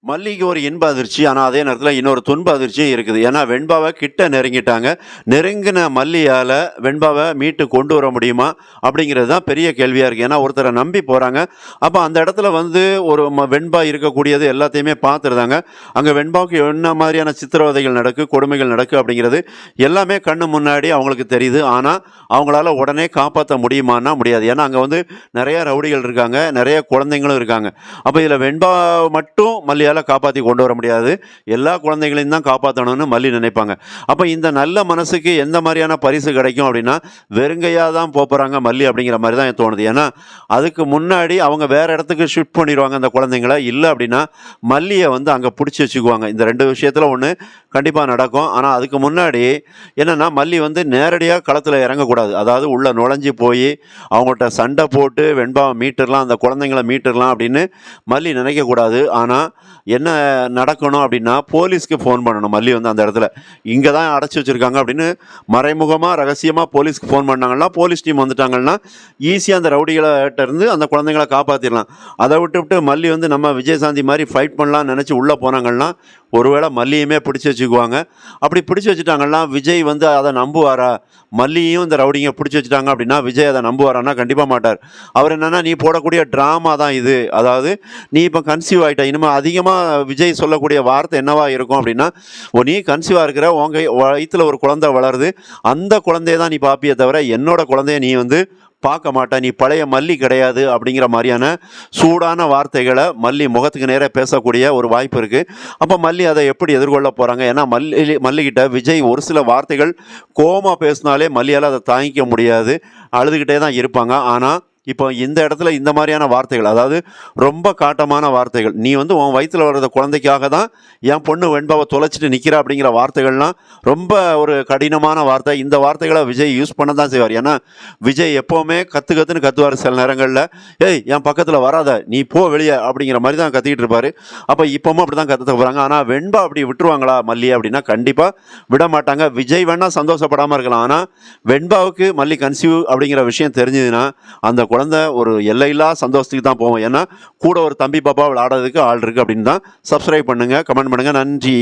மல்லிக்கு ஒரு இன்ப அதிர்ச்சி. ஆனா, அதே நேரத்தில இன்னொரு துன்ப அதிர்ச்சியும் இருக்குது. ஏன்னா, வெண்பாவ கிட்ட நெருங்கிட்டாங்க. நெருங்கின மல்லியால வெண்பாவ மீட்டு கொண்டு வர முடியுமா? அப்படிங்கிறது தான் பெரிய கேள்வியா இருக்கு. ஏன்னா, ஒருத்தர நம்பி போறாங்க. அப்ப அந்த இடத்துல வந்து ஒரு வெண்பா இருக்கக்கூடியது எல்லாத்தையுமே பார்த்துருதாங்க. அங்க வெண்பாவுக்கு என்ன மாதிரியான சித்திரவதைகள் நடக்கு, கொடுமைகள் நடக்கு அப்படிங்கிறது எல்லாமே கண்ணு முன்னாடி அவங்களுக்கு தெரியுது. ஆனா, அவங்களால உடனே காப்பாத்த முடியுமான்னா முடியாது. ஏன்னா, அங்க வந்து நெறைய ரவுடிகள் இருக்காங்க. நெறைய குழந்தைங்களும் இருக்காங்க. அப்ப இதுல வெண்பா மட்டும் மல்லியால காப்பாத்தி கொண்டு வர முடியாது. எல்லா குழந்தைகளையும் தான் காப்பாத்தணும்னு மல்லி நினைப்பாங்க. அப்ப இந்த நல்ல மனசுக்கு எந்த மாரியான பரிசு கிடைக்கும் அப்படின்னா, வெறுங்கையா தான் போப்போறாங்க மல்லி அப்படிங்கிற மாரி தான் எனக்கு தோணுது. ஏன்னா, அதுக்கு முன்னாடி அவங்க வேற இடத்துக்கு ஷிஃப்ட் பண்ணிருவாங்க அந்த குழந்தைங்கள. இல்ல அப்படின்னா, மல்லிய வந்து அங்க புடிச்சு வச்சுக்குவாங்க. இந்த 2 விஷயத்துல ஒண்ணு கண்டிப்பா நடக்கும். ஆனா, அதுக்கு முன்னாடி என்னன்னா, மல்லி வந்து நேரடியா களத்துல இறங்கக்கூடாது. அதாவது உள்ள நுழைஞ்சு போயி, அவங்கள்ட்ட சண்டை போட்டு வெண்பாவ மீட்டுறலாம், அந்த குழந்தைங்கள மீட்டுறலாம் அப்படின்னு மல்லி நினைக்கக்கூடாது. ஆனா, என்ன நடக்கணும் அப்படின்னா, போலீஸ்க்கு ஃபோன் பண்ணணும் மல்லி வந்து அந்த இடத்துல. இங்க தான் அடைச்சு வச்சிருக்காங்க அப்படின்னு மறைமுகமா, ரகசியமா போலீஸ்க்கு ஃபோன் பண்ணாங்கன்னா, போலீஸ் டீம் வந்துட்டாங்கன்னா, ஈஸியா அந்த ரவுடிகள்ட்ட இருந்து அந்த குழந்தைங்கள காப்பாத்திரலாம். அத விட்டுப்புட்டு மல்லி வந்து நம்ம விஜயசாந்தி மாரி ஃபைட் பண்ணலாம்னு நெனச்சு உள்ள போனாங்கன்னா, ஒருவேள மல்லியுமே பிடிச்சு வச்சுக்குவாங்க. அப்படி பிடிச்சு வச்சுட்டாங்கன்னா, விஜய் வந்து அத நம்புவாரா? மல்லியையும் இந்த ரவுடிங்க பிடிச்சு வச்சுட்டாங்க அப்படின்னா, விஜய் அத நம்புவாரான்னா கண்டிப்பா மாட்டார். அவர் என்னன்னா, "நீ போடக்கூடிய டிராமா தான் இது. அதாவது நீ இப்ப கன்சீவ் ஆயிட்ட. இனிமே அதிகமா விஜய் சொல்லக்கூடிய வார்த்தை என்னவா இருக்கும் அப்படின்னா, நீ கன்சீவா இருக்கிற. உன் வயித்துல ஒரு குழந்தை வளருது. அந்த குழந்தைய தான் நீ பார்ப்பியே தவிர, என்னோட குழந்தைய நீ வந்து பார்க்க மாட்ட. நீ பழைய மல்லி கிடையாது." அப்படிங்கிற மாரியான சூடான வார்த்தைகள மல்லி முகத்துக்கு நேரா பேசக்கூடிய ஒரு வாய்ப்பு இருக்கு. அப்ப மல்லி அத எப்படி எதிர்கொள்ள போறாங்க? ஏன்னா மல்லிகிட்ட விஜய் ஒரு சில வார்த்தைகள் கோவமா பேசினாலே மல்லியால அத தாங்கிக்க முடியாது. அழுதுகிட்டே தான் இருப்பாங்க. ஆனா, இப்போ இந்த இடத்துல இந்த மாரியான வார்த்தைகள், அதாவது ரொம்ப காட்டமான வார்த்தைகள். "நீ வந்து உன் வயித்துல வளர்ற குழந்தைக்காக தான் என் பொண்ணு வெண்பாவ தொலைச்சுட்டு நிக்கிறா" அப்படிங்கிற வார்த்தைகள்லாம் ரொம்ப ஒரு கடினமான வார்த்தை. இந்த வார்த்தைகள விஜய் யூஸ் பண்ண தான் செய்வார். ஏன்னா, விஜய் எப்பவுமே கத்து கத்துன்னு கத்துவாரு சில நேரங்கள்ல. "ஏய் என் பக்கத்துல வராத, நீ போ வெளிய" அப்படிங்கிற மாரி தான் கத்திக்கிட்டு இருப்பாரு. அப்ப இப்பவும் அப்படிதான் கத்த போறாங்க. ஆனா, வெண்பா அப்படி விட்டுருவாங்களா மல்லிய அப்படின்னா, கண்டிப்பா விட மாட்டாங்க. விஜய் வேணா சந்தோஷப்படாம இருக்கலாம். ஆனா, வெண்பாவுக்கு மல்லி கன்சீவ் அப்படிங்கிற விஷயம் தெரிஞ்சதுன்னா, அந்த குழந்தை ஒரு எல்லையில்லா சந்தோஷத்துக்கு தான் போகும். ஏன்னா, கூட ஒரு தம்பி பாப்பா விளையாடுறதுக்கு ஆள் இருக்கு அப்படின்னு தான். சப்ஸ்கிரைப் பண்ணுங்க, கமெண்ட் பண்ணுங்க. நன்றி.